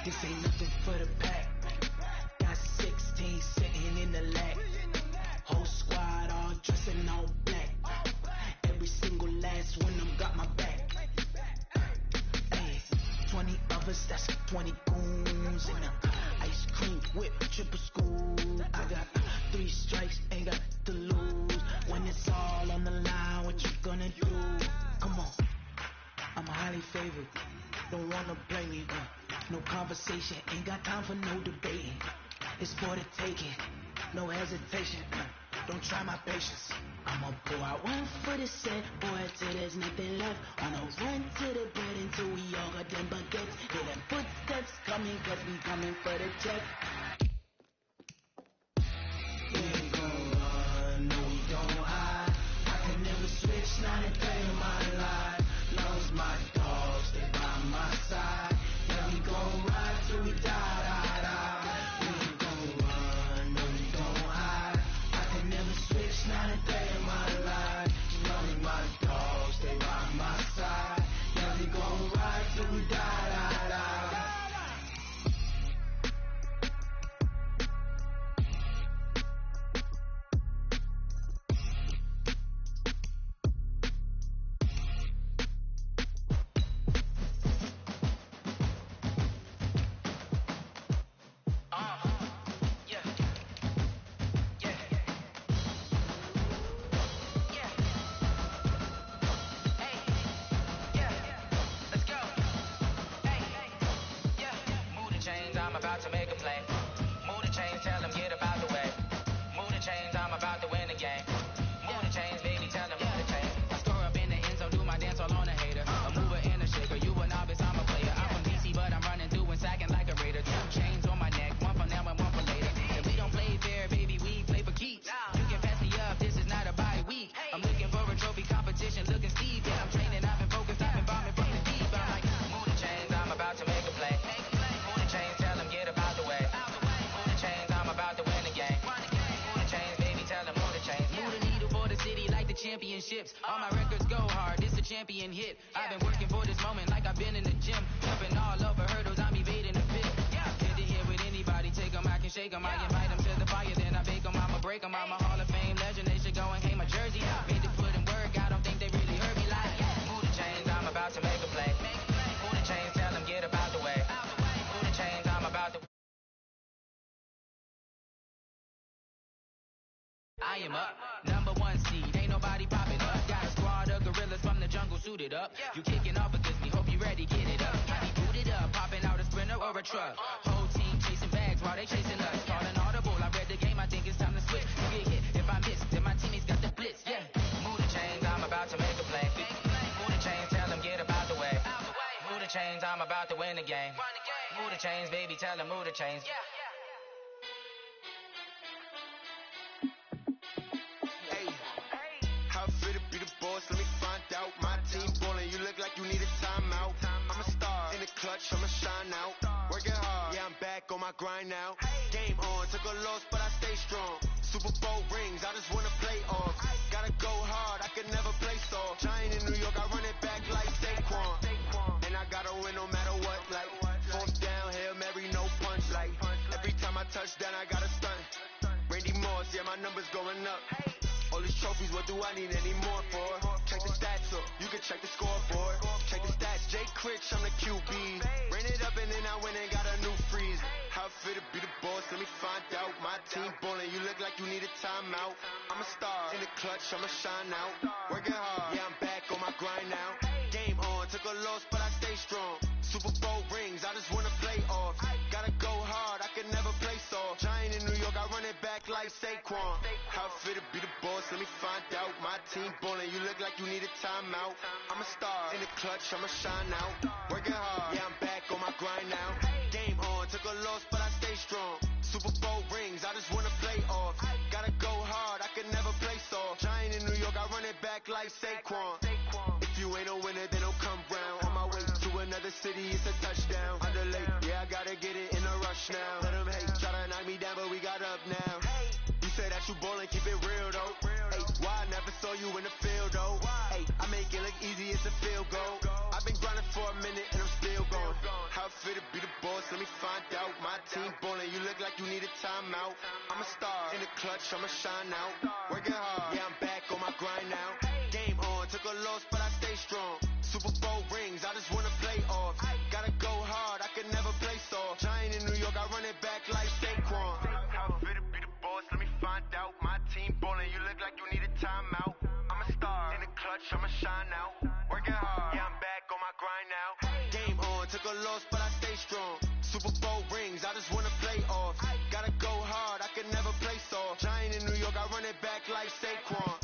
This ain't nothing for the pack. Got 16 sitting in the lap. Whole squad all dressed in all black. Every single last one of them got my back. Hey, 20 of us, that's 20 goons in the ice cream whip, triple school. I got 3 strikes, ain't got to lose. When it's all on the line, what you gonna do? Come on, I'm highly favored. Don't wanna blame me, no conversation, ain't got time for no debating. It's for the taking, no hesitation. Don't try my patience. I'ma pour out one for the set, boy, till there's nothing left. Wanna run to the bread until we all got them baguettes. Hear them footsteps coming, cause we coming for the check. We ain't gon' run, no we don't hide. I can never switch, not a day in my life. Love's my dogs, they by my side. Yeah, we gon' ride till we die. We ain't gon' run, no we don't hide. I can never switch, not a day in my life. Love's my dogs, they by my side. Yeah, we gon' ride till we die. Championships, all my records go hard, this a champion hit. I've been working for this moment like I've been in the gym. Jumping all over hurdles, I'm evading the fit. Get to here with anybody, take them, I can shake them. I invite them to the fire, then I bake them. I'ma break them, I'm a Hall of Fame legend. They should go and hang my jersey. Made to put in work, I don't think they really heard me like. Move the chains, I'm about to make a play. Move the chains, tell them get about the way. Move the chains, I'm about to. I am up, #1 seed, ain't nobody popping up. Got a squad of gorillas from the jungle suited up. You kicking off against me, hope you ready, get it up. Got me booted up, popping out a Sprinter or a truck. Whole team chasing bags while they chasing us. Calling audible, I read the game, I think it's time to switch. You get hit, if I miss, then my teammates got the blitz, yeah. Move the chains, I'm about to make a play. Move the chains, tell them get about the way. Move the chains, I'm about to win the game. Move the chains, baby, tell them move the chains. Let me find out. My team ballin', you look like you need a timeout. I'm a star in the clutch, I'ma shine out. Working hard, yeah, I'm back on my grind now. Game on, took a loss, but I stay strong. Super Bowl rings, I just wanna play off. Gotta go hard, I can never play soft. Giant in New York, I run it back like Saquon. And I gotta win no matter what, like 4th down, Hail Mary, no punch. Like every time I touch down, I gotta stunt. Randy Moss, yeah, my numbers going up. All these trophies, what do I need any more for? Check the stats up, you can check the scoreboard. Check the stats, Jay Critch, I'm the QB. Ran it up and then I went and got a new freeze. How fit to be the boss, let me find out. My team ballin', you look like you need a timeout. I'm a star in the clutch, I'ma shine out. Working hard, yeah, I'm back on my grind now. Game on, took a loss, but I stay strong. Super Bowl rings, I just wanna play off. Gotta go hard, I can never play soft. Giant in New York, I run it back like Saquon. How fit to be the boss, let me find out. My team ballin', you look like you need a timeout. I'm a star in the clutch, I'ma shine out. Working hard, yeah, I'm back on my grind now. Game on, took a loss, but I stay strong. Super Bowl rings, I just wanna play off. Gotta go hard, I can never play soft. Giant in New York, I run it back like Saquon. If you ain't a winner, then don't come round. On my way to another city, it's a touchdown. Underlay, yeah, I gotta get it in a rush now. Let them hate, try to knock me down, but we got up now. You say that you ballin', keep it real though. Hey, why I never saw you in the field though? Hey, I make it look easy, it's a field goal. I've been grinding for a minute and I'm still going. How fit to be the boss, boss, let me find out. My team ballin', you look like you need a timeout. I'm a star in the clutch, I'ma shine out. Working hard, yeah, I'm back on my grind now. Game on, took a loss, but I stay strong. Super Bowl rings, I just wanna play off. Gotta go hard, I can never play soft. Giant in New York, I run it back like Saquon. How fit to be the boss, let me find out. My team ballin', you look like you need a timeout. I'm a star in the clutch, I'ma shine out. Working hard, yeah, I'm back on my grind now. Game on, took a loss, but I stay strong. Super Bowl rings, I just wanna play off. Gotta go hard, I can never play soft. Giant in New York, I run it back like Saquon.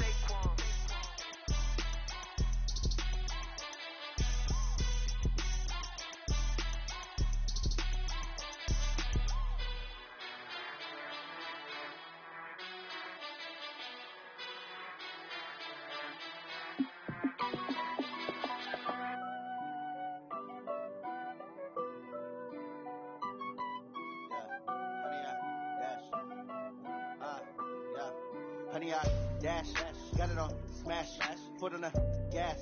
Honey, I dash, got it on smash, foot on the gas.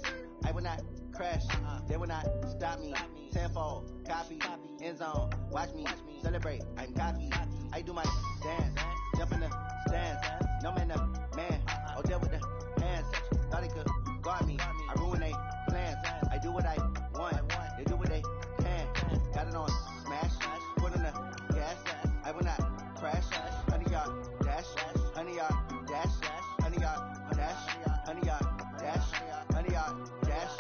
I will not crash, they will not stop me. Tenfold, copy, end zone, watch me celebrate. I'm cocky, I do my dance, jump in the stands. No man, the man, oh deal with the hands. Thought he could guard me, I ruin they plans. I do what I want, they do what they can. Got it on smash, foot on the gas. I will not crash, honey, y'all dash, honey, y'all dash, honey, y'all dash, honey, y'all dash, honey, y'all dash,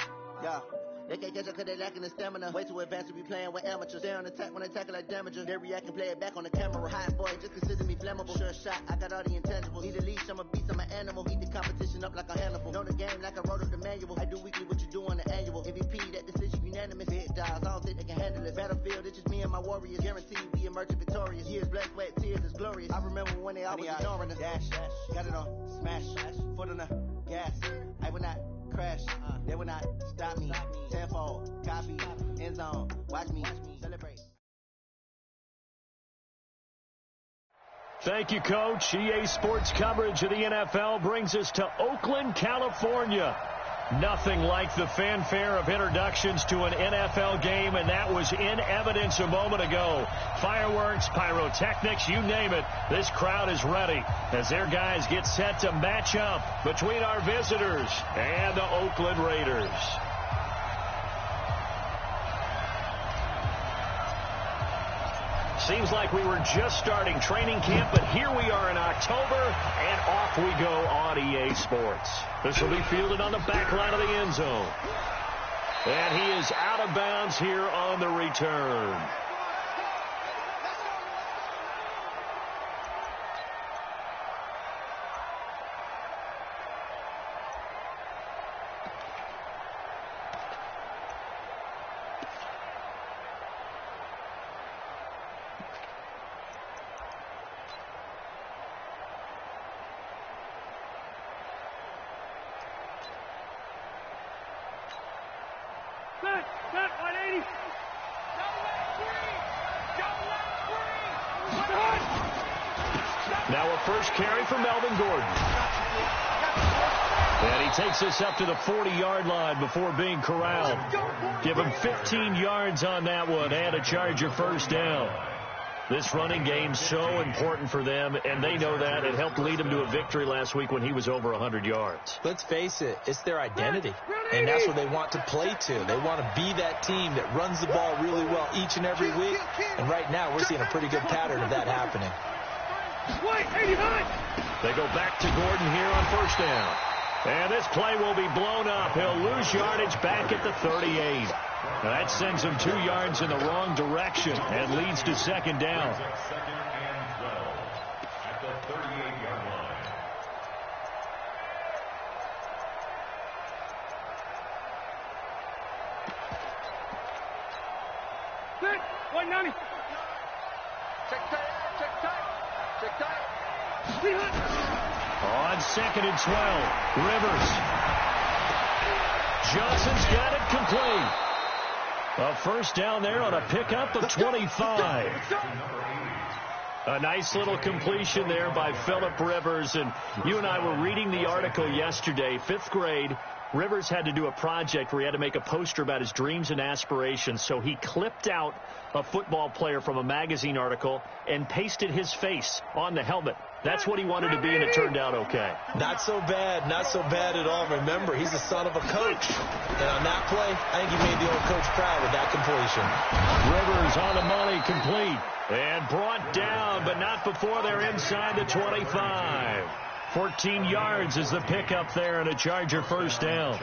yeah. They can't catch up cause they lacking the stamina. Way too advanced to be playing with amateurs. They on attack when they tackle like damagers. They react and play it back on the camera. Hot boy, just consider me flammable. Sure shot, I got all the intangibles. Need a leash, I'm a beast, I'm an animal. Eat the competition up like a Hannibal. Know the game like I wrote up the manual. I do weekly what you do on the annual. MVP, that decision unanimous. Hit dials, I don't think they can handle it. Battlefield, it's just me and my warriors. Guaranteed we emerge victorious. Years, blood, sweat, tears is glorious. I remember when they always ignoring us. Dash, got it on smash, foot on the gas. I will not crash, they will not stop me. Tenfold, copy, end zone, watch me celebrate. Thank you, Coach. EA Sports coverage of the NFL brings us to Oakland, California. Nothing like the fanfare of introductions to an NFL game, and that was in evidence a moment ago. Fireworks, pyrotechnics, you name it. This crowd is ready as their guys get set to match up between our visitors and the Oakland Raiders. Seems like we were just starting training camp, but here we are in October, and off we go on EA Sports. This will be fielded on the back line of the end zone. And he is out of bounds here on the return. Set 180. Now a first carry for Melvin Gordon. And he takes us up to the 40-yard line before being corralled. Give him 15 yards on that one and a Charger first down. This running game's so important for them, and they know that. It helped lead them to a victory last week when he was over 100 yards. Let's face it, it's their identity, and that's what they want to play to. They want to be that team that runs the ball really well each and every week, and right now we're seeing a pretty good pattern of that happening. They go back to Gordon here on first down. And this play will be blown up. He'll lose yardage back at the 38. Now that sends him 2 yards in the wrong direction and leads to second down. Second and 12 at the 38-yard line. Good. 190. Check tight. On second and 12, Rivers. Johnson's got it complete. A first down there on a pickup of 25. A nice little completion there by Phillip Rivers. And you and I were reading the article yesterday, 5th grade. Rivers had to do a project where he had to make a poster about his dreams and aspirations, so he clipped out a football player from a magazine article and pasted his face on the helmet. That's what he wanted to be, and it turned out okay. Not so bad. Not so bad at all. Remember, he's the son of a coach. And on that play, I think he made the old coach proud with that completion. Rivers on the money, complete. And brought down, but not before they're inside the 25. 14 yards is the pickup there, and a Charger first down.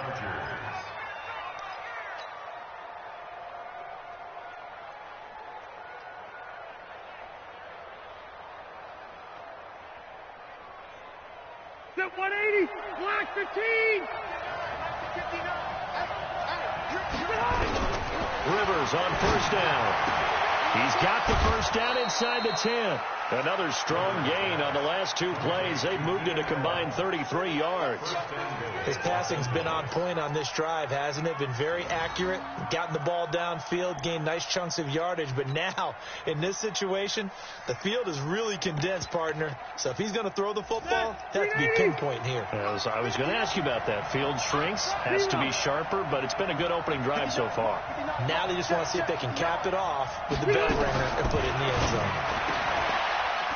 Set 180, black 15. Rivers on first down. He's got the first down inside the 10. Another strong gain on the last two plays. They've moved it a combined 33 yards. His passing's been on point on this drive, hasn't it? Been very accurate, gotten the ball downfield, gained nice chunks of yardage. But now, in this situation, the field is really condensed, partner. So if he's going to throw the football, it has to be pinpoint here. As I was going to ask you about that. Field shrinks, has to be sharper, but it's been a good opening drive so far. Now they just want to see if they can cap it off with the bell ringer and put it in the end zone.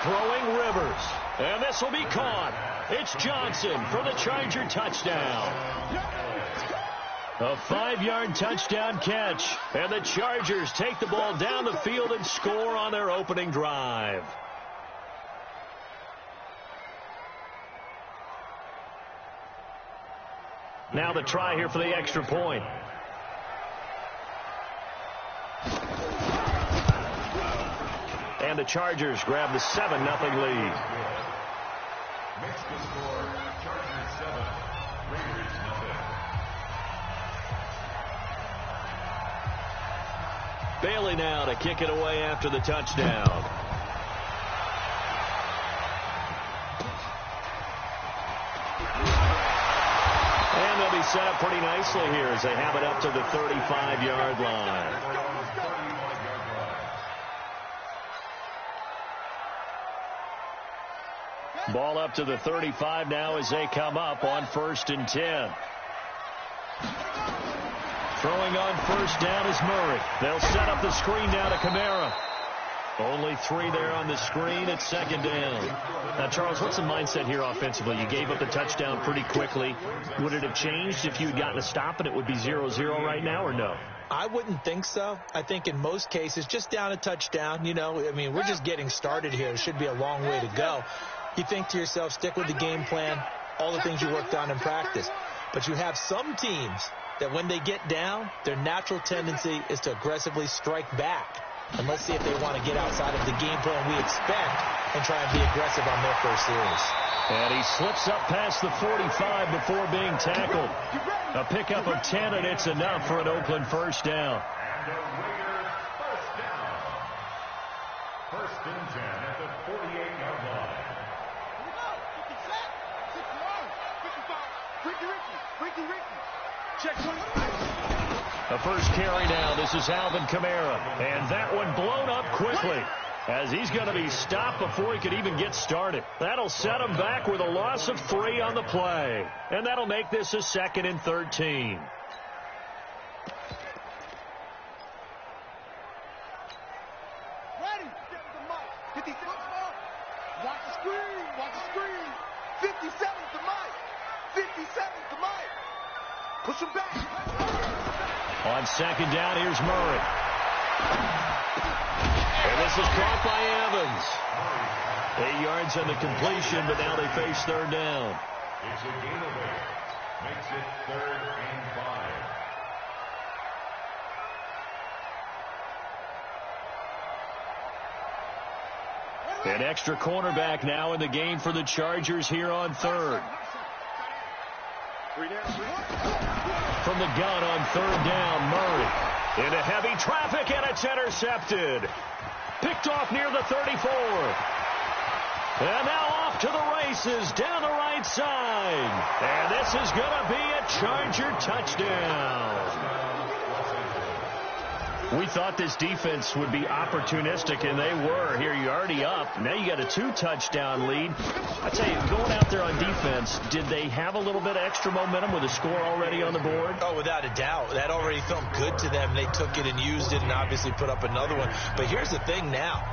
Throwing Rivers, and this will be caught. It's Johnson for the Charger touchdown. A 5-yard touchdown catch, and the Chargers take the ball down the field and score on their opening drive. Now the try here for the extra point. And the Chargers grab the 7-0 lead. Makes the score Chargers 7, Raiders 0. Bailey now to kick it away after the touchdown. And they'll be set up pretty nicely here as they have it up to the 35-yard line. Ball up to the 35 now as they come up on 1st and 10. Throwing on first down is Murray. They'll set up the screen now to Kamara. Only 3 there on the screen at 2nd down. Now, Charles, what's the mindset here offensively? You gave up the touchdown pretty quickly. Would it have changed if you had gotten a stop and it would be 0-0 right now, or no? I wouldn't think so. I think in most cases, just down a touchdown, we're just getting started here. It should be a long way to go. You think to yourself, stick with the game plan, all the things you worked on in practice. But you have some teams that when they get down, their natural tendency is to aggressively strike back. And let's see if they want to get outside of the game plan we expect and try and be aggressive on their first series. And he slips up past the 45 before being tackled. A pickup of 10, and it's enough for an Oakland first down. And the Raiders first down. 1st and 10 at the 48-yard line. The first carry now. This is Alvin Kamara. And that one blown up quickly as he's going to be stopped before he could even get started. That'll set him back with a loss of 3 on the play. And that'll make this a 2nd and 13. Ready. 56. Watch the screen. Watch the screen. 57 to Mike. 57 to Mike. Push him back. On 2nd down, here's Murray. And this is caught by Evans. 8 yards on the completion, but now they face 3rd down. It's a gain of 8. Makes it 3rd and 5. An extra cornerback now in the game for the Chargers here on 3rd. From the gun on 3rd down, Murray. Into heavy traffic, and it's intercepted. Picked off near the 34. And now off to the races down the right side. And this is going to be a Charger touchdown. We thought this defense would be opportunistic, and they were. Here, you're already up. Now you got a 2-touchdown lead. I tell you, going out there on defense, did they have a little bit of extra momentum with a score already on the board? Oh, without a doubt. That already felt good to them. They took it and used it and obviously put up another one. But here's the thing now.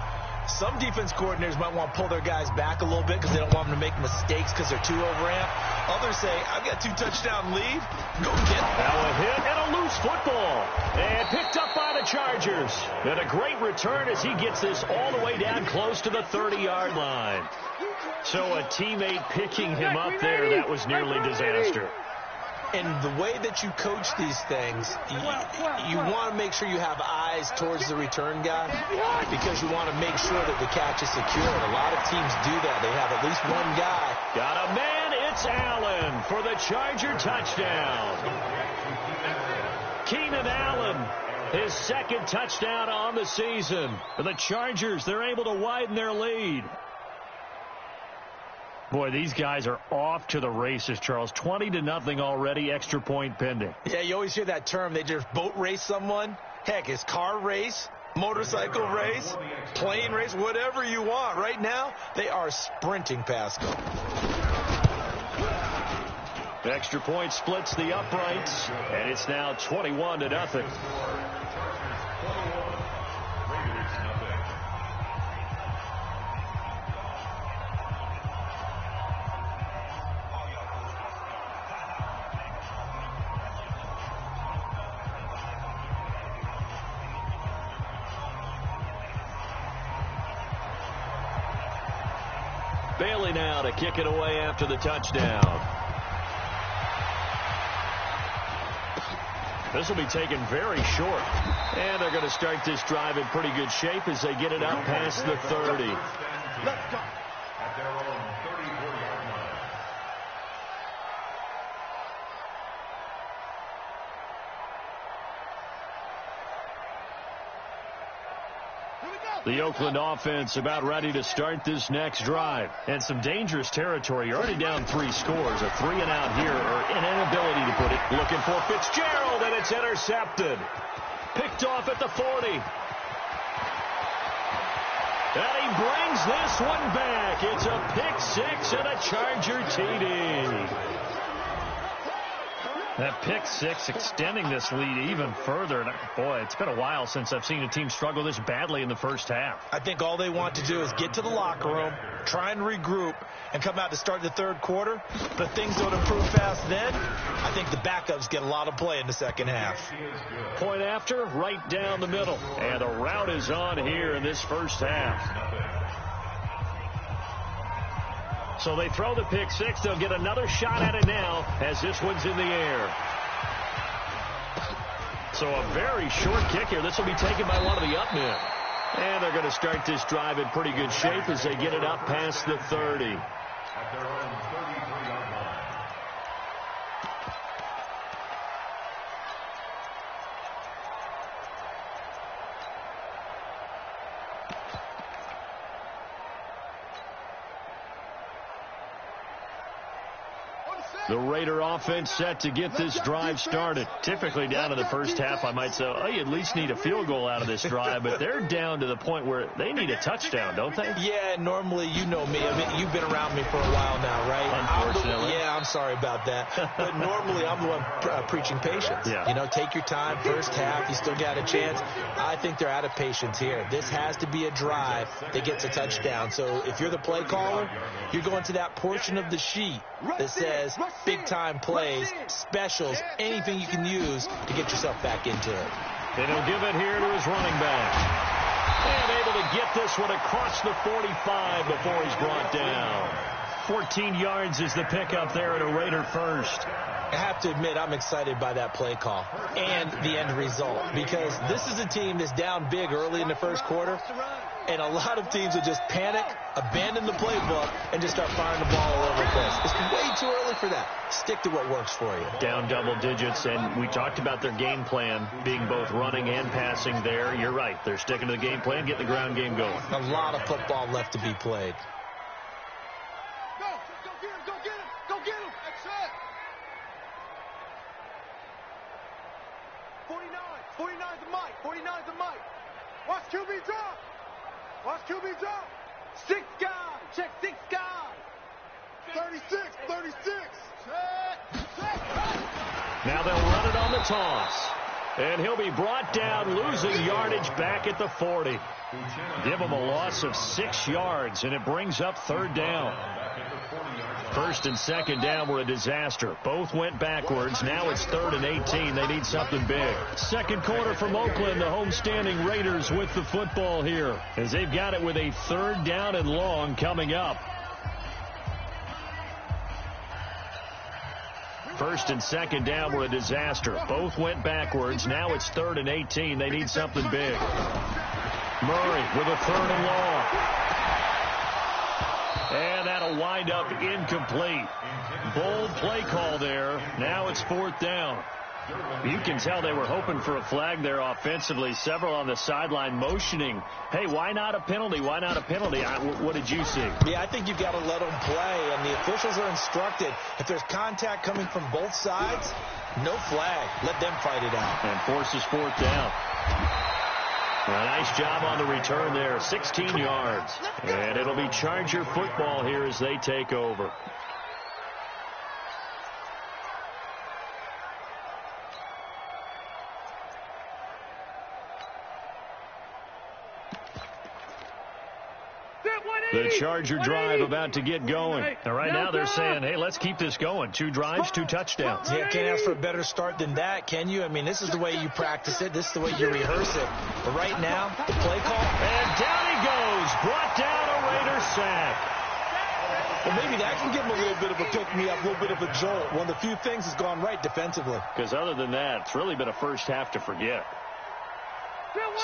Some defense coordinators might want to pull their guys back a little bit because they don't want them to make mistakes because they're too overamped. Others say, I've got 2-touchdown lead. Go get it. Now a hit and a loose football. And picked up by the Chargers. And a great return as he gets this all the way down close to the 30-yard line. So a teammate picking him up there, that was nearly disaster. And the way that you coach these things, you want to make sure you have eyes towards the return guy because you want to make sure that the catch is secure. And a lot of teams do that. They have at least one guy. Got a man. It's Allen for the Charger touchdown. Keenan Allen, his second touchdown on the season. For the Chargers, they're able to widen their lead. Boy, these guys are off to the races, Charles. 20-0 already, extra point pending. Yeah, you always hear that term. They just boat race someone. Heck, it's car race, motorcycle race, plane race, whatever you want. Right now, they are sprinting past them. The extra point splits the uprights, and it's now 21-0. Bailey now to kick it away after the touchdown. This will be taken very short. And they're going to start this drive in pretty good shape as they get it out past the 30. Let's go. At their own 34-yard line. The Oakland offense about ready to start this next drive. And some dangerous territory. You're already down 3 scores. A 3-and-out here, or an inability to put it. Looking for Fitzgerald, and it's intercepted. Picked off at the 40. And he brings this one back. It's a pick-6 and a Charger TD. That pick-6 extending this lead even further. And boy, it's been a while since I've seen a team struggle this badly in the first half. I think all they want to do is get to the locker room, try and regroup, and come out to start the third quarter. But things don't improve fast then. I think the backups get a lot of play in the second half. Point after, right down the middle. And the route is on here in this first half. So they throw the pick-6. They'll get another shot at it now as this one's in the air. So a very short kick here. This will be taken by one of the up men. And they're going to start this drive in pretty good shape as they get it up past the 30. At their own 33-yard line. The Raider offense set to get this drive started. Typically down in the first half, I might say, oh, you at least need a field goal out of this drive. But they're down to the point where they need a touchdown, don't they? Yeah, normally, you know me. I mean, you've been around me for a while now, right? Unfortunately. I'm sorry about that. But normally, I'm the one preaching patience. Yeah. You know, take your time. First half, you still got a chance. I think they're out of patience here. This has to be a drive that gets a touchdown. So if you're the play caller, you're going to that portion of the sheet that says big-time plays, specials, anything you can use to get yourself back into it. And he'll give it here to his running back. And able to get this one across the 45 before he's brought down. 14 yards is the pickup there at a Raider first. I have to admit, I'm excited by that play call and the end result because this is a team that's down big early in the first quarter, and a lot of teams will just panic, abandon the playbook, and just start firing the ball all over the place. It's way too early for that. Stick to what works for you. Down double digits, and we talked about their game plan being both running and passing there. You're right. They're sticking to the game plan, getting the ground game going. A lot of football left to be played. Go get him, go get him, go get him. That's it. 49 to Mike, 49 to drop. Watch QB drop. 6 guys. Check 6 guys. 36. 36. Now they'll run it on the toss. And he'll be brought down, losing yardage back at the 40. Give him a loss of 6 yards, and it brings up 3rd down. 1st and 2nd down were a disaster. Both went backwards. Now it's 3rd and 18. They need something big. 2nd quarter from Oakland. The homestanding Raiders with the football here, as they've got it with a 3rd down and long coming up. 1st and 2nd down were a disaster. Both went backwards. Now it's 3rd and 18. They need something big. Murray with a 3rd and long. And that'll wind up incomplete. Bold play call there. Now it's 4th down. You can tell they were hoping for a flag there offensively. Several on the sideline motioning, hey, why not a penalty? Why not a penalty? What did you see? Yeah, I think you've got to let them play, and the officials are instructed, if there's contact coming from both sides, no flag. Let them fight it out. And forces 4th down. A nice job on the return there, 16 yards. And it'll be Charger football here as they take over. The Charger drive about to get going. And right now they're saying, hey, let's keep this going. 2 drives, 2 touchdowns. Yeah, can't ask for a better start than that, can you? I mean, this is the way you practice it. This is the way you rehearse it. But right now, the play call. And down he goes. Brought down a Raider sack. Well, maybe that can give him a little bit of a pick-me-up, a little bit of a jolt. One of the few things has gone right defensively. Because other than that, it's really been a first half to forget.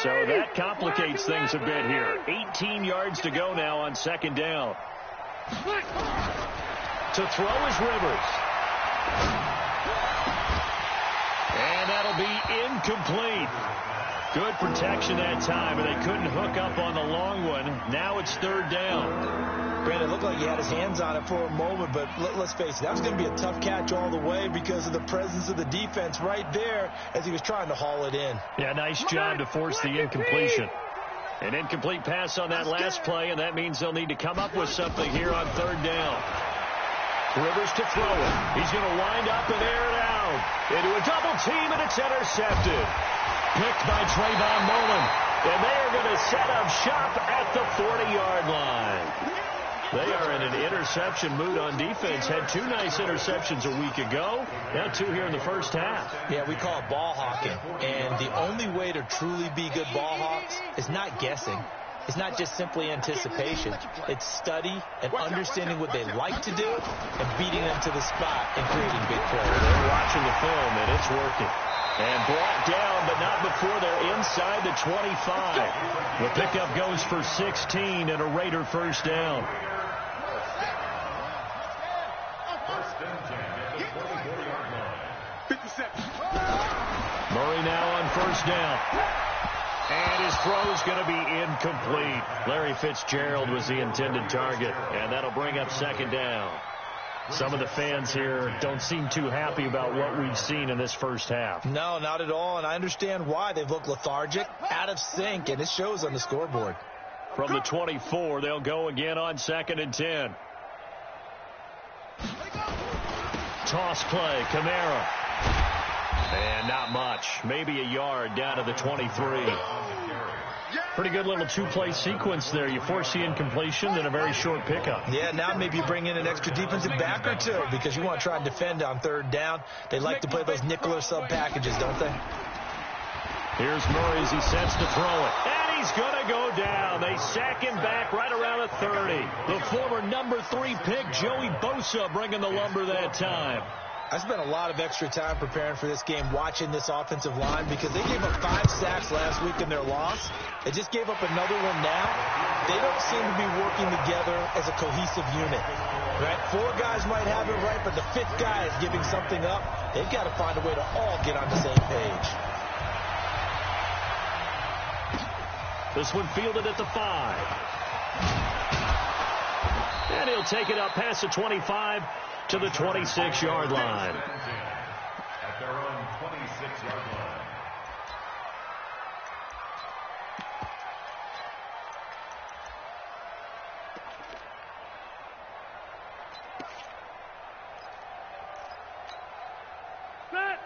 So that complicates things a bit here. 18 yards to go now on 2nd down. To throw is Rivers. And that'll be incomplete. Good protection that time, and they couldn't hook up on the long one. Now it's 3rd down. Brandon, it looked like he had his hands on it for a moment, but let's face it, that was going to be a tough catch all the way because of the presence of the defense right there as he was trying to haul it in. Yeah, nice job to force the incompletion. An incomplete pass on that last play, and that means they'll need to come up with something here on 3rd down. Rivers to throw it. He's going to wind up and air it out into a double team, and it's intercepted. Picked by Trayvon Mullen, and they are going to set up shop at the 40-yard line. They are in an interception mood on defense. Had 2 nice interceptions a week ago. Now 2 here in the first half. Yeah, we call it ball hawking. And the only way to truly be good ball hawks is not guessing. It's not just simply anticipation. It's study and understanding what they like to do and beating them to the spot and creating big plays. They're watching the film, and it's working. And brought down, but not before they're inside the 25. The pickup goes for 16 and a Raider 1st down. Murray now on 1st down. And his throw's going to be incomplete. Larry Fitzgerald was the intended target, and that'll bring up 2nd down. Some of the fans here don't seem too happy about what we've seen in this first half. No, not at all, and I understand why. They've looked lethargic, out of sync, and it shows on the scoreboard. From the 24, they'll go again on 2nd and 10. Toss play, Kamara. And not much. Maybe a yard down to the 23. Pretty good little 2-play sequence there. You force the incompletion, then a very short pickup. Yeah, now maybe you bring in an extra defensive back or 2 because you want to try and defend on 3rd down. They like to play those nickel or sub packages, don't they? Here's Murray as he sets to throw it. And he's going to go down. They sack him back right around the 30. The former number 3 pick, Joey Bosa, bringing the lumber that time. I spent a lot of extra time preparing for this game watching this offensive line because they gave up 5 sacks last week in their loss. They just gave up another one now. They don't seem to be working together as a cohesive unit. Right? 4 guys might have it right, but the 5th guy is giving something up. They've got to find a way to all get on the same page. This one fielded at the 5. And he'll take it up past the 25 to the 26-yard line. At their own 26-yard line.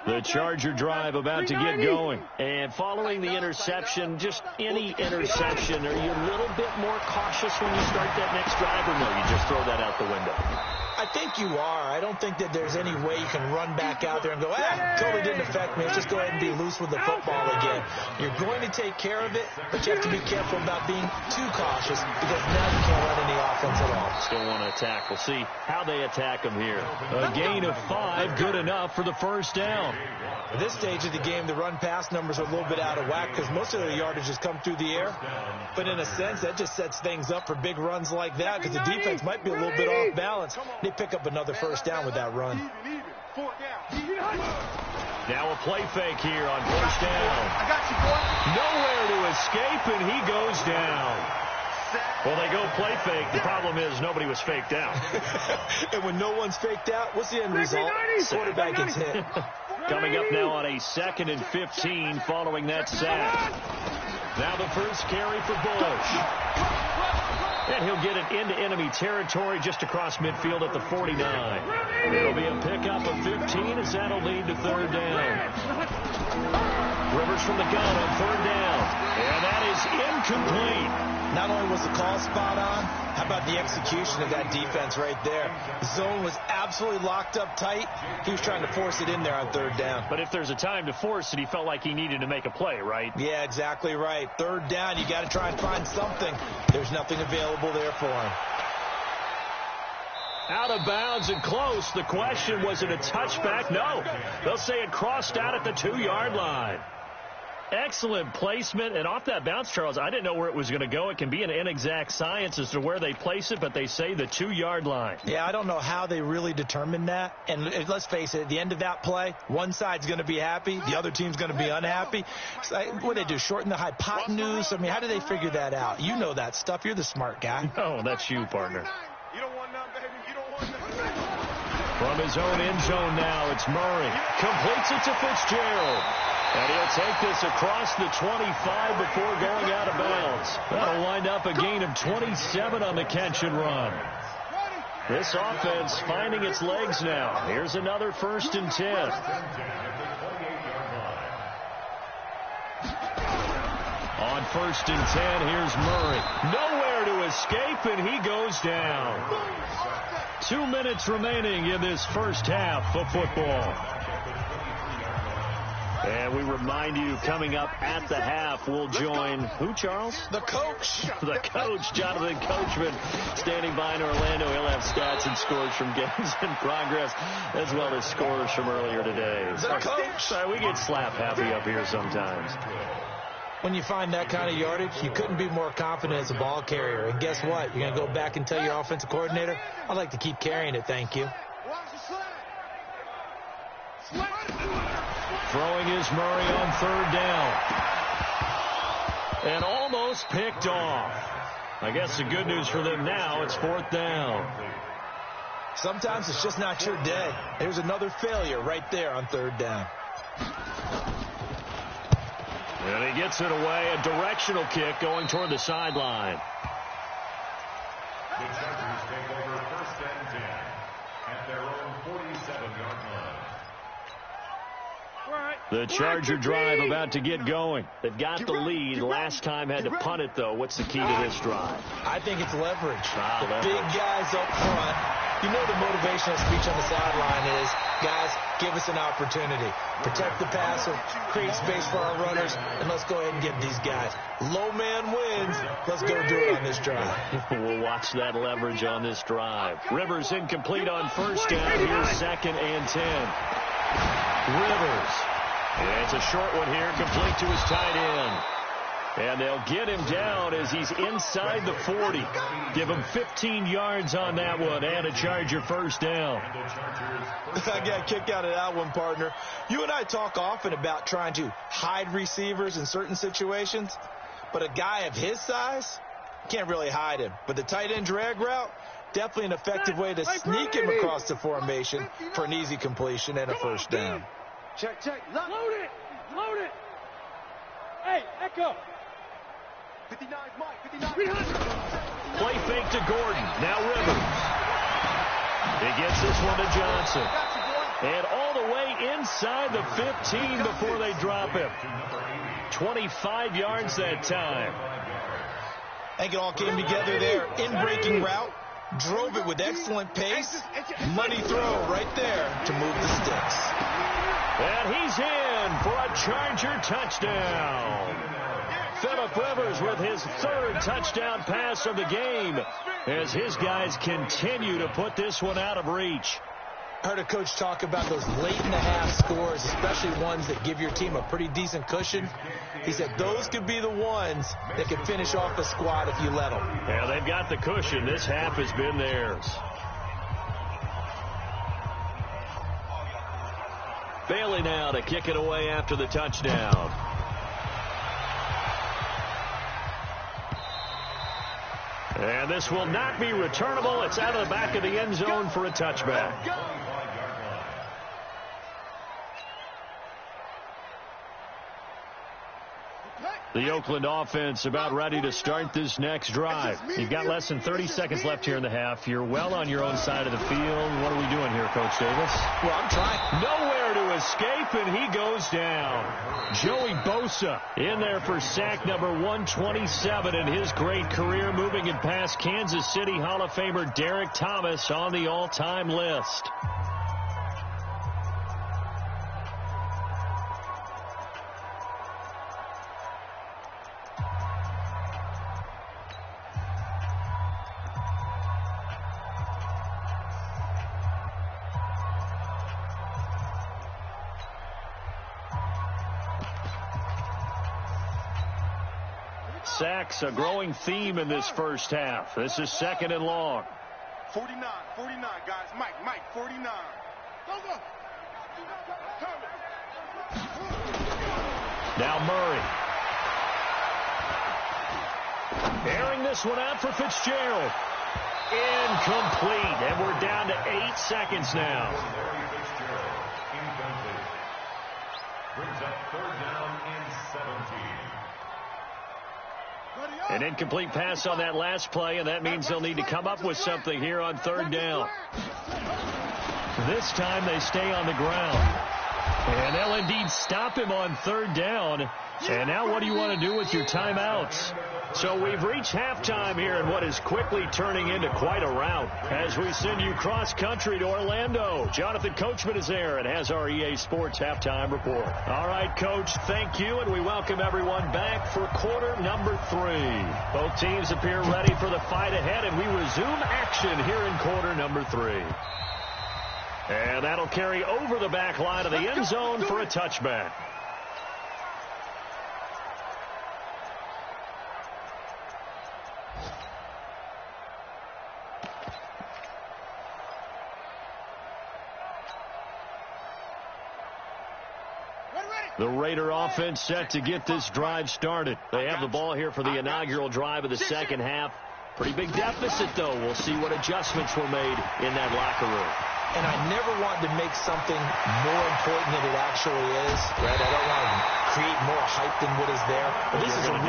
The Charger drive about to get going. And following the interception, just any interception, are you a little bit more cautious when you start that next drive, or no, you just throw that out the window? I think you are. I don't think that there's any way you can run back out there and go, totally didn't affect me. Let's just go ahead and be loose with the football again. You're going to take care of it, but you have to be careful about being too cautious because now you can't run any offense at all. Still want to attack. We'll see how they attack them here. A gain of 5, good enough for the first down. At this stage of the game, the run-pass numbers are a little bit out of whack because most of the yardage has come through the air. But in a sense, that just sets things up for big runs like that because the defense might be a little bit off balance. They pick up another first down with that run. Now a play fake here on first down. I got you, boy. Nowhere to escape, and he goes down. Well, they go play fake. The problem is nobody was faked out. And when no one's faked out, what's the end result? Quarterback gets hit. Coming up now on a 2nd and 15 following that sack. Now the first carry for Bush. And he'll get it into enemy territory just across midfield at the 49. It'll be a pickup of 15 as that'll lead to third down. Rivers from the gun on third down. And that is incomplete. Not only was the call spot on, how about the execution of that defense right there? The zone was absolutely locked up tight. He was trying to force it in there on third down. But if there's a time to force it, he felt like he needed to make a play, right? Yeah, exactly right. Third down, you got to try and find something. There's nothing available there for him. Out of bounds and close. The question, was it a touchback? No. They'll say it crossed out at the 2-yard line. Excellent placement, and off that bounce, Charles, I didn't know where it was going to go. It can be an inexact science as to where they place it, but they say the 2-yard line. Yeah, I don't know how they really determined that. And let's face it, at the end of that play, one side's going to be happy, the other team's going to be unhappy. So, what do they do, shorten the hypotenuse? I mean, how do they figure that out? You know that stuff. You're the smart guy. No, that's you, partner. You don't want none, baby. You don't want none. From his own end zone now, it's Murray. Completes it to Fitzgerald. And he'll take this across the 25 before going out of bounds. That'll wind up a gain of 27 on the catch and run. This offense finding its legs now. Here's another 1st and 10. On 1st and 10, here's Murray. Nowhere to escape, and he goes down. 2 minutes remaining in this first half of football. And we remind you, coming up at the half, we'll join who, Charles? The coach. The coach, Jonathan Coachman, standing by in Orlando. He'll have stats and scores from games in progress, as well as scores from earlier today. The coach. Sorry, we get slap happy up here sometimes. When you find that kind of yardage, you couldn't be more confident as a ball carrier. And guess what? You're going to go back and tell your offensive coordinator, I'd like to keep carrying it, thank you. Throwing is Murray on third down. And almost picked off. I guess the good news for them now, it's 4th down. Sometimes it's just not your day. There's another failure right there on third down. And he gets it away, a directional kick going toward the sideline. The Chargers take over 1st and 10 at their own 47-yard line. The Charger drive about to get going. They've got the lead. Last time had to punt it, though. What's the key to this drive? I think it's leverage. Leverage. Big guys up front. You know the motivational speech on the sideline is, guys, give us an opportunity. Protect the passer, create space for our runners, and let's go ahead and get these guys. Low man wins. Let's go do it on this drive. We'll watch that leverage on this drive. Rivers incomplete on first down. Here's 2nd and 10. Rivers. And it's a short one here, complete to his tight end. And they'll get him down as he's inside the 40. Give him 15 yards on that one and a Charger first down. I got a kick out of that one, partner. You and I talk often about trying to hide receivers in certain situations, but a guy of his size, can't really hide him. But the tight end drag route, definitely an effective way to sneak him across the formation for an easy completion and a first down. Check. Load it. Hey, Echo. 59 Mike. 59. Play fake to Gordon. Now Rivers. He gets this one to Johnson. And all the way inside the 15 before they drop him. 25 yards that time. I think it all came together there. In-breaking route. Drove it with excellent pace. Money throw right there to move the sticks. And he's in for a Charger touchdown. Phillip Rivers with his third touchdown pass of the game as his guys continue to put this one out of reach. I heard a coach talk about those late-in-the-half scores, especially ones that give your team a pretty decent cushion. He said those could be the ones that could finish off a squad if you let them. Yeah, they've got the cushion. This half has been theirs. Bailey now to kick it away after the touchdown. And this will not be returnable. It's out of the back of the end zone for a touchback. The Oakland offense about ready to start this next drive. You've got less than 30 seconds left here in the half. You're well on your own side of the field. What are we doing here, Coach Davis? Well, I'm trying. Nowhere to escape, and he goes down. Joey Bosa in there for sack number 127 in his great career, moving it past Kansas City Hall of Famer Derek Thomas on the all-time list. Sacks, a growing theme in this first half. This is second and long. 49, guys. Mike, 49. Now Murray. Airing this one out for Fitzgerald. Incomplete, and we're down to 8 seconds now. Brings up third down and 17. An incomplete pass on that last play, and that means they'll need to come up with something here on third down. This time they stay on the ground. And they'll indeed stop him on third down. And now what do you want to do with your timeouts? So we've reached halftime here in what is quickly turning into quite a rout as we send you cross-country to Orlando. Jonathan Coachman is there and has our EA Sports halftime report. All right, Coach, thank you, and we welcome everyone back for quarter number 3. Both teams appear ready for the fight ahead, and we resume action here in quarter number 3. And that'll carry over the back line of the end zone for a touchback. The Raider offense set to get this drive started. They have the ball here for the inaugural drive of the second half. Pretty big deficit, though. We'll see what adjustments were made in that locker room. And I never want to make something more important than it actually is. Right? I don't want to create more hype than what is there. But this is I'm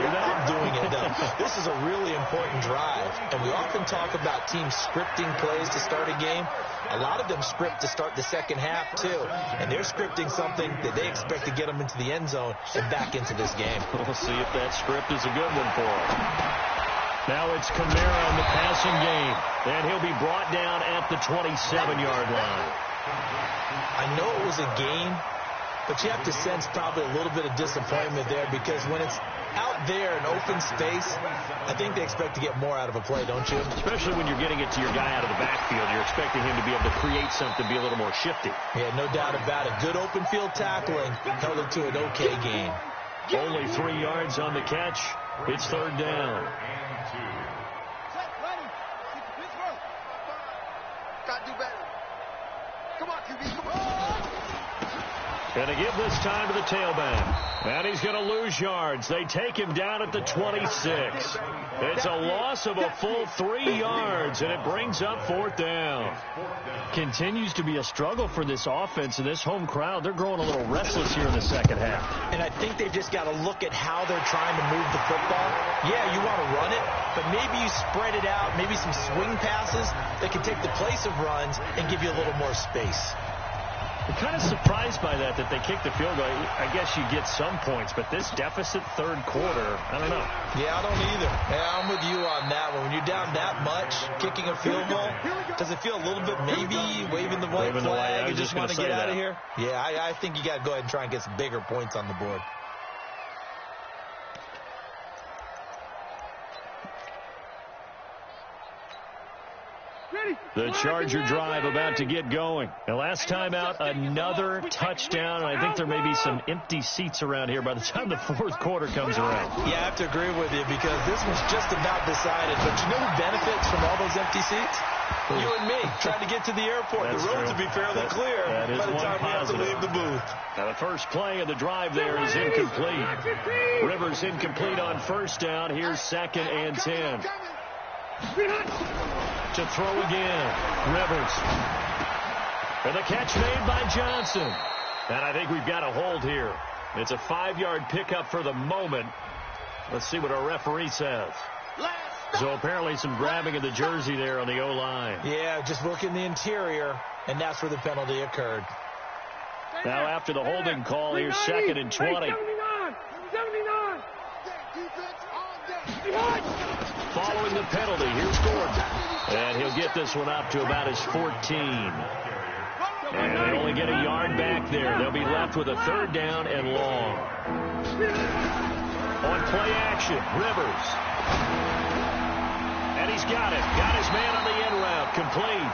doing it, though. This is a really important drive. And we often talk about teams scripting plays to start a game. A lot of them script to start the second half, too. And they're scripting something that they expect to get them into the end zone and back into this game. We'll see if that script is a good one for them. Now it's Kamara in the passing game. And he'll be brought down at the 27-yard line. I know it was a game, but you have to sense probably a little bit of disappointment there because when it's out there in open space, I think they expect to get more out of a play, don't you? Especially when you're getting it to your guy out of the backfield. You're expecting him to be able to create something, be a little more shifty. Yeah, no doubt about it. Good open field tackling held it to an okay game. Only 3 yards on the catch. It's third down. Gotta do better. Come on, QB, come on. Going to give this time to the tailback. And he's going to lose yards. They take him down at the 26. It's a loss of a full 3 yards, and it brings up fourth down. Continues to be a struggle for this offense and this home crowd. They're growing a little restless here in the second half. And I think they've just got to look at how they're trying to move the football. Yeah, you want to run it, but maybe you spread it out, maybe some swing passes that can take the place of runs and give you a little more space. I'm kind of surprised by that they kicked the field goal. I guess you get some points, but this deficit third quarter, I don't know. Yeah, I don't either. Yeah, I'm with you on that one. When you're down that much, kicking a field goal, does it feel a little bit maybe waving the white flag and just want to get out of here? Yeah, I think you got to go ahead and try and get some bigger points on the board. The Charger drive about to get going. The last time out, another touchdown. I think there may be some empty seats around here by the time the fourth quarter comes around. Yeah, I have to agree with you because this was just about decided. But you know who benefits from all those empty seats? You and me, trying to get to the airport. The roads will be fairly clear by the time we have to leave the booth. Now the first play of the drive there is incomplete. Rivers incomplete on first down. Here's 2nd and 10. To throw again. Rivers. And the catch made by Johnson. And I think we've got a hold here. It's a 5-yard pickup for the moment. Let's see what our referee says. So apparently some grabbing of the jersey there on the O-line. Yeah, just look in the interior, and that's where the penalty occurred. Now after the holding call, here's 2nd and 20. Following the penalty, here's Gordon. And he'll get this one up to about his 14. And they only get a yard back there. They'll be left with a 3rd down and long. On play action, Rivers. And he's got it. Got his man on the end route. Complete.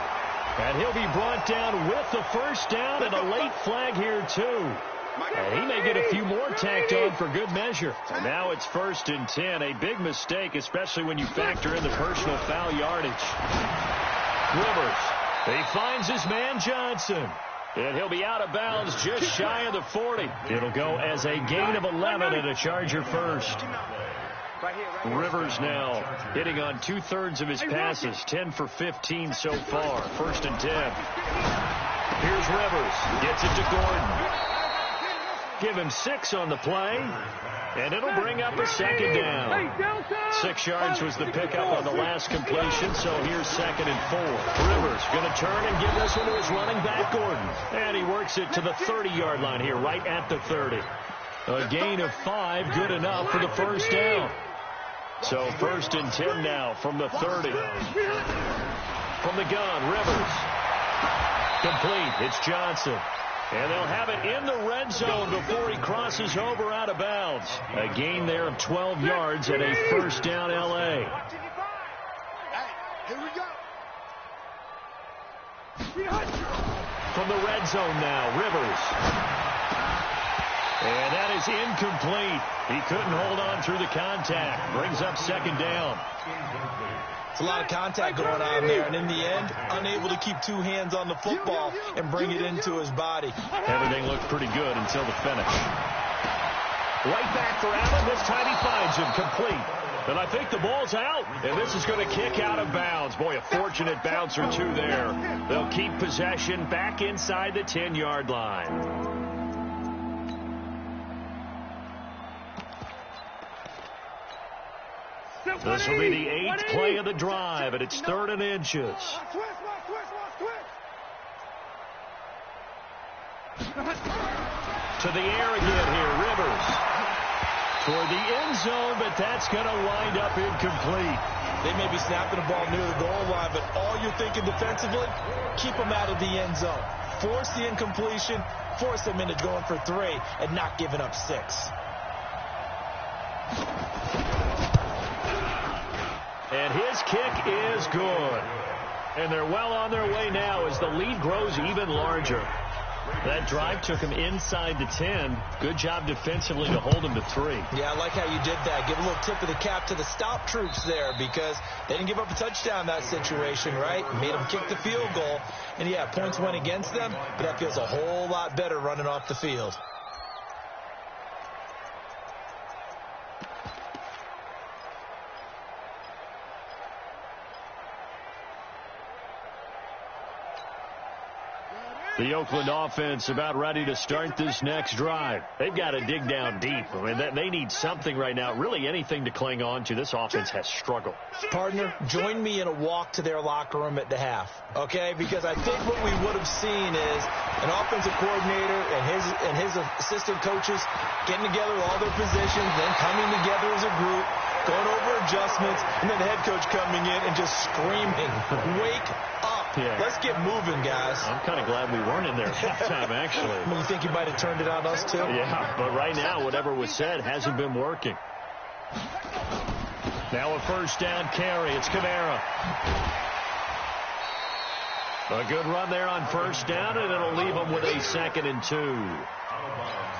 And he'll be brought down with the first down and a late flag here, too. And he may get a few more tacked on for good measure. And now it's 1st and 10. A big mistake, especially when you factor in the personal foul yardage. Rivers. He finds his man Johnson. And he'll be out of bounds just shy of the 40. It'll go as a gain of 11 and a Charger first. Rivers now hitting on 2/3 of his passes. 10 for 15 so far. 1st and 10. Here's Rivers. Gets it to Gordon. Give him 6 on the play, and it'll bring up a 2nd down. 6 yards was the pickup on the last completion, so here's 2nd and 4. Rivers going to turn and give this one to his running back, Gordon. And he works it to the 30-yard line here, right at the 30. A gain of 5, good enough for the first down. So 1st and 10 now from the 30. From the gun, Rivers. Complete. It's Johnson. And they'll have it in the red zone before he crosses over out of bounds. A gain there of 12 yards and a 1st down L.A. Here we go. From the red zone now, Rivers. And that is incomplete. He couldn't hold on through the contact. Brings up 2nd down. It's a lot of contact going on there, and in the end, unable to keep 2 hands on the football and bring it into his body. Everything looked pretty good until the finish. Right back for Allen. This time he finds him complete. And I think the ball's out, and this is going to kick out of bounds. Boy, a fortunate bounce or 2 there. They'll keep possession back inside the 10-yard line. This will be the 8th play of the drive, and it's 3rd and inches. To the air again here, Rivers. Toward the end zone, but that's going to wind up incomplete. They may be snapping the ball near the goal line, but all you're thinking defensively, keep them out of the end zone. Force the incompletion, force them into going for 3, and not giving up 6. And his kick is good. And they're well on their way now as the lead grows even larger. That drive took him inside the 10. Good job defensively to hold him to 3. Yeah, I like how you did that. Give a little tip of the cap to the stop troops there because they didn't give up a touchdown in that situation, right? Made them kick the field goal. And, yeah, points went against them, but that feels a whole lot better running off the field. The Oakland offense about ready to start this next drive. They've got to dig down deep. I mean, they need something right now, really anything to cling on to. This offense has struggled. Partner, join me in a walk to their locker room at the half, okay? Because I think what we would have seen is an offensive coordinator and his assistant coaches getting together all their positions, then coming together as a group, going over adjustments, and then the head coach coming in and just screaming, "Wake up. Yeah. Let's get moving, guys." I'm kind of glad we weren't in there at halftime, actually. You think you might have turned it on us, too? Yeah, but right now, whatever was said hasn't been working. Now a first down carry. It's Kamara. A good run there on first down, and it'll leave them with a 2nd and 2.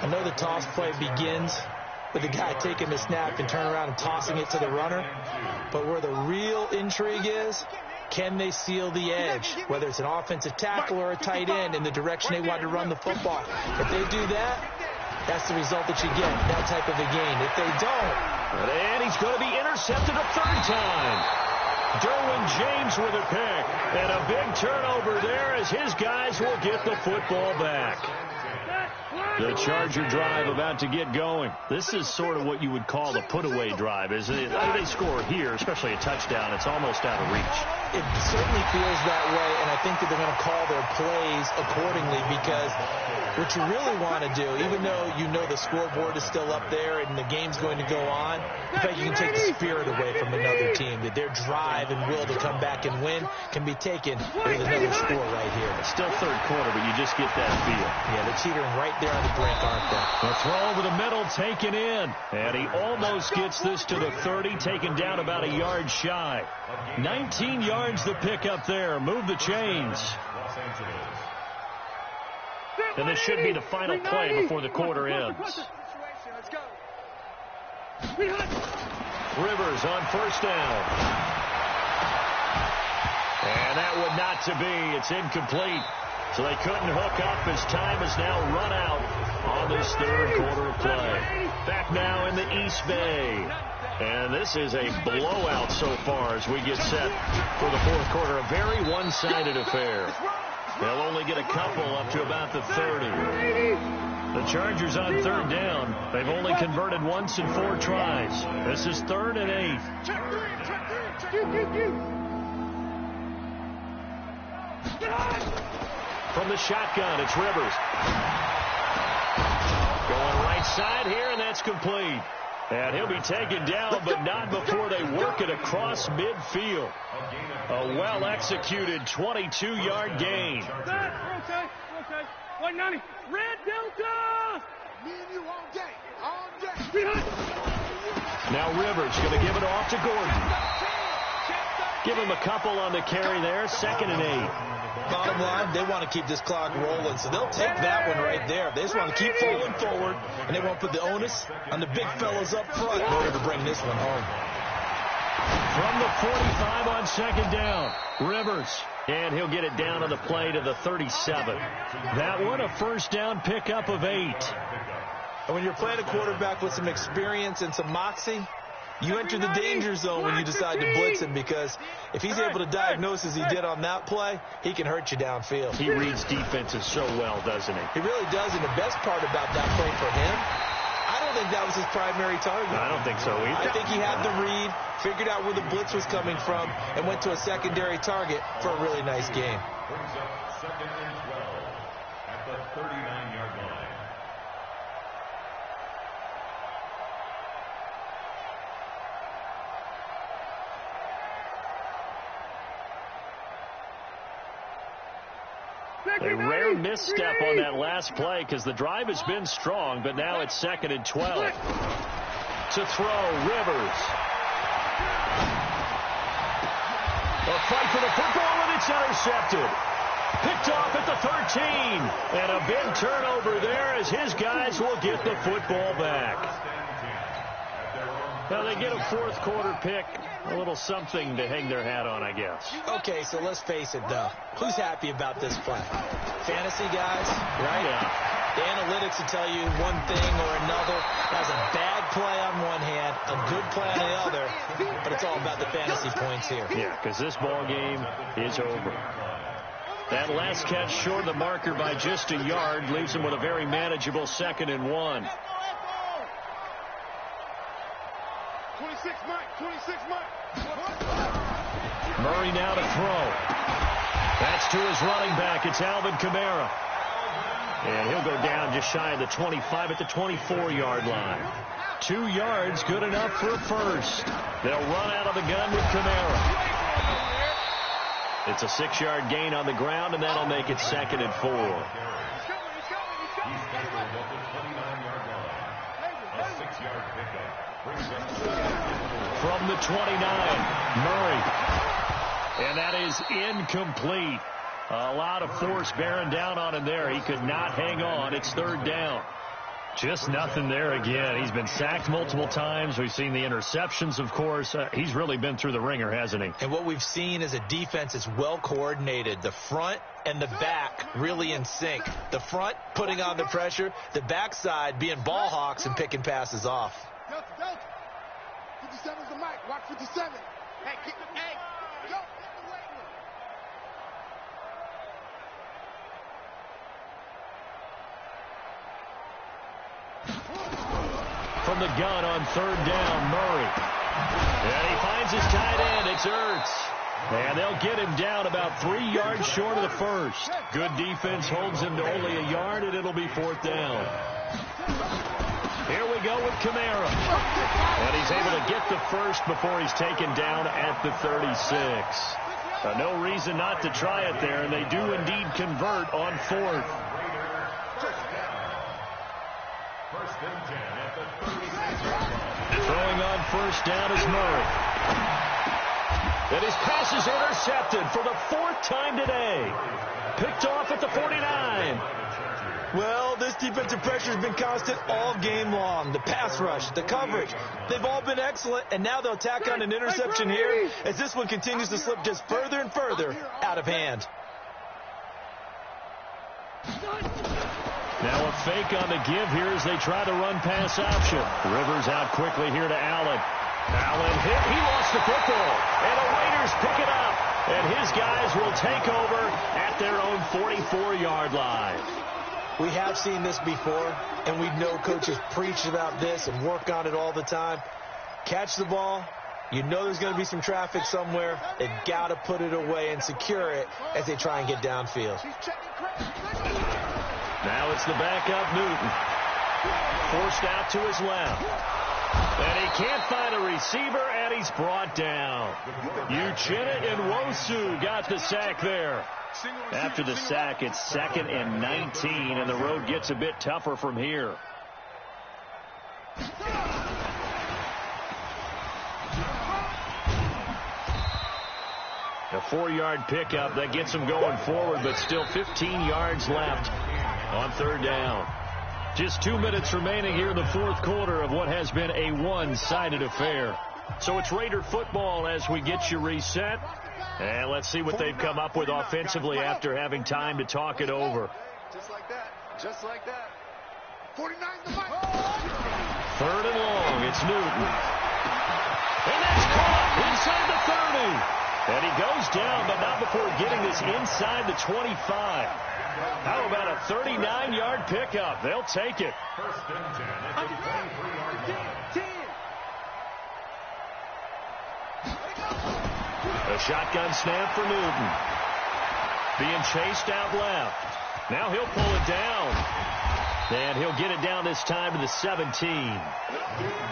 I know the toss play begins with the guy taking the snap and turning around and tossing it to the runner. But where the real intrigue is, can they seal the edge, whether it's an offensive tackle or a tight end, in the direction they want to run the football? If they do that, that's the result that you get, that type of a game. If they don't. And he's going to be intercepted a 3rd time. Derwin James with a pick. And a big turnover there as his guys will get the football back. The Charger drive about to get going. This is sort of what you would call a put-away drive, isn't it? They score here, especially a touchdown. It's almost out of reach. It certainly feels that way, and I think that they're going to call their plays accordingly, because what you really want to do, even though you know the scoreboard is still up there and the game's going to go on, in fact, you can take the spirit away from another team, that their drive and will to come back and win can be taken with another score right here. It's still 3rd quarter, but you just get that feel. Yeah, they're teetering right there on the brink, aren't they? The throw over the middle taken in, and he almost gets this to the 30, taken down about a yard shy. 19 yards the pickup there. Move the chains. And this should be the final play before the quarter ends. Rivers on first down. And that would not to be. It's incomplete. So they couldn't hook up as time has now run out on this 3rd quarter of play. Back now in the East Bay. And this is a blowout so far as we get set for the 4th quarter. A very one-sided affair. They'll only get a couple up to about the 30. The Chargers on 3rd down. They've only converted once in 4 tries. This is 3rd and 8. From the shotgun, it's Rivers. Going right side here, and that's complete. And he'll be taken down, but not before they work it across midfield. A well-executed 22-yard gain. Okay. 190. Red Delta! Me and you all day. Now Rivers going to give it off to Gordon. Give him a couple on the carry there. 2nd and 8. Bottom line, they want to keep this clock rolling, so they'll take that one right there. They just want to keep falling forward, and they won't put the onus on the big fellas up front in order to bring this one home. From the 45 on 2nd down, Rivers. And he'll get it down on the play to the 37. That one, a first down pickup of 8. And when you're playing a quarterback with some experience and some moxie, you enter the danger zone when you decide to blitz him, because if he's able to diagnose as he did on that play, he can hurt you downfield. He reads defenses so well, doesn't he? He really does, and the best part about that play for him, I don't think that was his primary target. I don't think so either. I think he had the read, figured out where the blitz was coming from, and went to a secondary target for a really nice game. Brings up 2nd and 12 at the 39-yard line. A rare misstep on that last play because the drive has been strong, but now it's 2nd and 12. To throw, Rivers. A fight for the football, and it's intercepted. Picked off at the 13. And a big turnover there as his guys will get the football back. Now they get a 4th quarter pick. A little something to hang their hat on, I guess. Okay, so let's face it, though. Who's happy about this play? Fantasy guys, right? Yeah. The analytics will tell you one thing or another. That's a bad play on one hand, a good play on the other, but it's all about the fantasy points here. Yeah, because this ball game is over. That last catch short of the marker by just a yard leaves him with a very manageable 2nd and 1. 26 Mike, 26 Mike. Murray now to throw. That's to his running back. It's Alvin Kamara. And he'll go down just shy of the 25 at the 24-yard line. 2 yards, good enough for a first. They'll run out of the gun with Kamara. It's a 6-yard gain on the ground, and that'll make it 2nd and 4. He's taken at the 29-yard line. A 6-yard pickup. From the 29, Murray. And that is incomplete. A lot of force bearing down on him there. He could not hang on. It's 3rd down. Just nothing there again. He's been sacked multiple times. We've seen the interceptions, of course. He's really been through the ringer, hasn't he? And what we've seen is a defense that's well coordinated. The front and the back really in sync. The front putting on the pressure. The backside being ball hawks and picking passes off. Delta. 57's the mic. Watch 57. Hey, kick the hey. Yo, get the weight room. From the gun on 3rd down, Murray. And he finds his tight end. It's Ertz. And they'll get him down about 3 yards short of the first. Good defense holds him to only a yard, and it'll be 4th down. Here we go with Kamara. And he's able to get the first before he's taken down at the 36. No reason not to try it there, and they do indeed convert on 4th. First and 10 at the 36. Throwing on 1st down is Murray. And his pass is intercepted for the 4th time today. Picked off at the 49. Well, this defensive pressure has been constant all game long. The pass rush, the coverage, they've all been excellent, and now they'll tack on an interception here as this one continues to slip just further and further out of hand. Now a fake on the give here as they try to run pass option. Rivers out quickly here to Allen. Allen hit. He lost the football. And the Raiders pick it up. And his guys will take over at their own 44-yard line. We have seen this before, and we know coaches preach about this and work on it all the time. Catch the ball. You know there's going to be some traffic somewhere. They've got to put it away and secure it as they try and get downfield. Now it's the backup Newton. Forced out to his left. And he can't find a receiver, and he's brought down. Uchenna and Nwosu got the sack there. After the sack, it's 2nd and 19, and the road gets a bit tougher from here. A 4-yard pickup that gets him going forward, but still 15 yards left on 3rd down. Just 2 minutes remaining here in the 4th quarter of what has been a one-sided affair. So it's Raider football as we get you reset. And let's see what they've come up with offensively after having time to talk it over. Just like that. Just like that. 49's the mic. 3rd and long. It's Newton. And that's caught inside the 30. And he goes down, but not before getting this inside the 25. How about a 39-yard pickup? They'll take it. First and 10 at the 23-yard line. A shotgun snap for Newton. Being chased out left. Now he'll pull it down. And he'll get it down this time to the 17.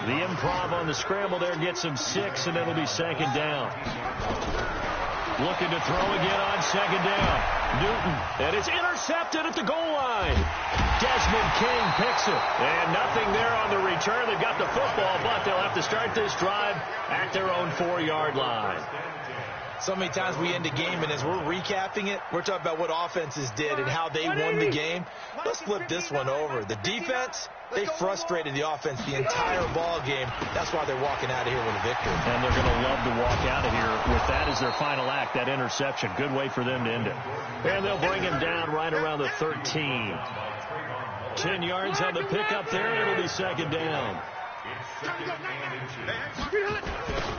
The improv on the scramble there gets him 6, and it'll be 2nd down. Looking to throw again on 2nd down. Newton, and it's intercepted at the goal line. Desmond King picks it. And nothing there on the return. They've got the football, but they'll have to start this drive at their own 4-yard line. So many times we end a game, and as we're recapping it, we're talking about what offenses did and how they won the game. Let's flip this one over. The defense, they frustrated the offense the entire ball game. That's why they're walking out of here with a victory. And they're going to love to walk out of here with that as their final act, that interception. Good way for them to end it. And they'll bring him down right around the 13. 10 yards on the pickup there, and it'll be 2nd down.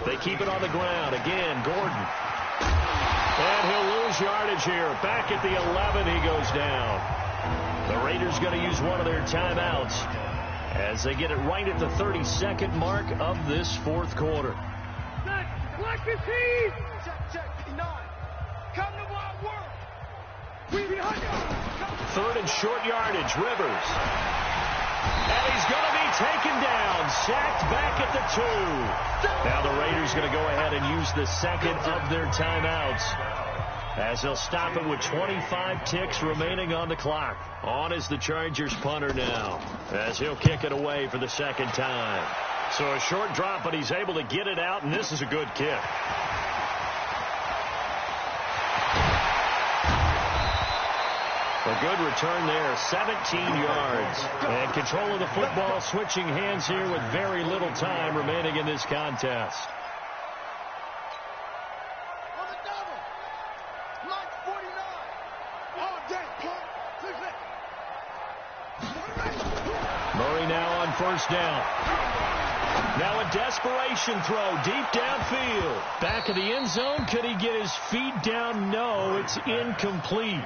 They keep it on the ground. Again, Gordon. And he'll lose his yardage here. Back at the 11, he goes down. The Raiders going to use one of their timeouts as they get it right at the 32nd mark of this fourth quarter. Black is he! Check, 59. Come to my work. Third and short yardage, Rivers. And he's going to be taken down, sacked back at the 2. Now the Raiders going to go ahead and use the second of their timeouts as they'll stop it with 25 ticks remaining on the clock. On is the Chargers punter now as he'll kick it away for the second time. So a short drop, but he's able to get it out, and this is a good kick. A good return there, 17 yards. And control of the football switching hands here with very little time remaining in this contest. On the double. Mike 49. All day, Murray now on first down. Now a desperation throw deep downfield. Back of the end zone. Could he get his feet down? No, it's incomplete.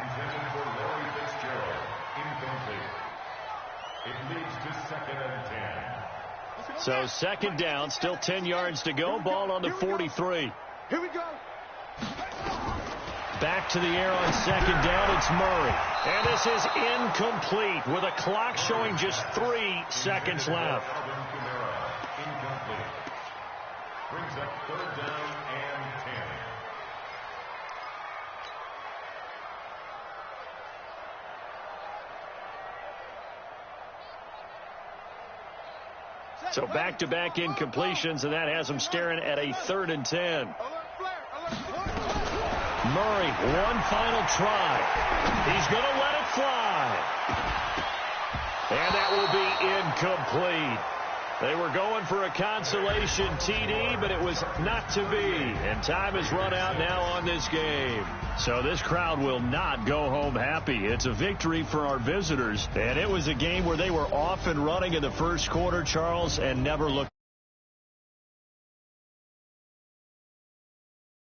So second down, still 10 yards to go. Ball on the 43. Here we go. Back to the air on second down. It's Murray. And this is incomplete with a clock showing just 3 seconds left. Incomplete. Brings up third down and 10. So back-to-back incompletions, and that has him staring at a 3rd and 10. Murray, one final try. He's going to let it fly. And that will be incomplete. They were going for a consolation TD, but it was not to be. And time has run out now on this game. So this crowd will not go home happy. It's a victory for our visitors. And it was a game where they were off and running in the first quarter, Charles, and never looked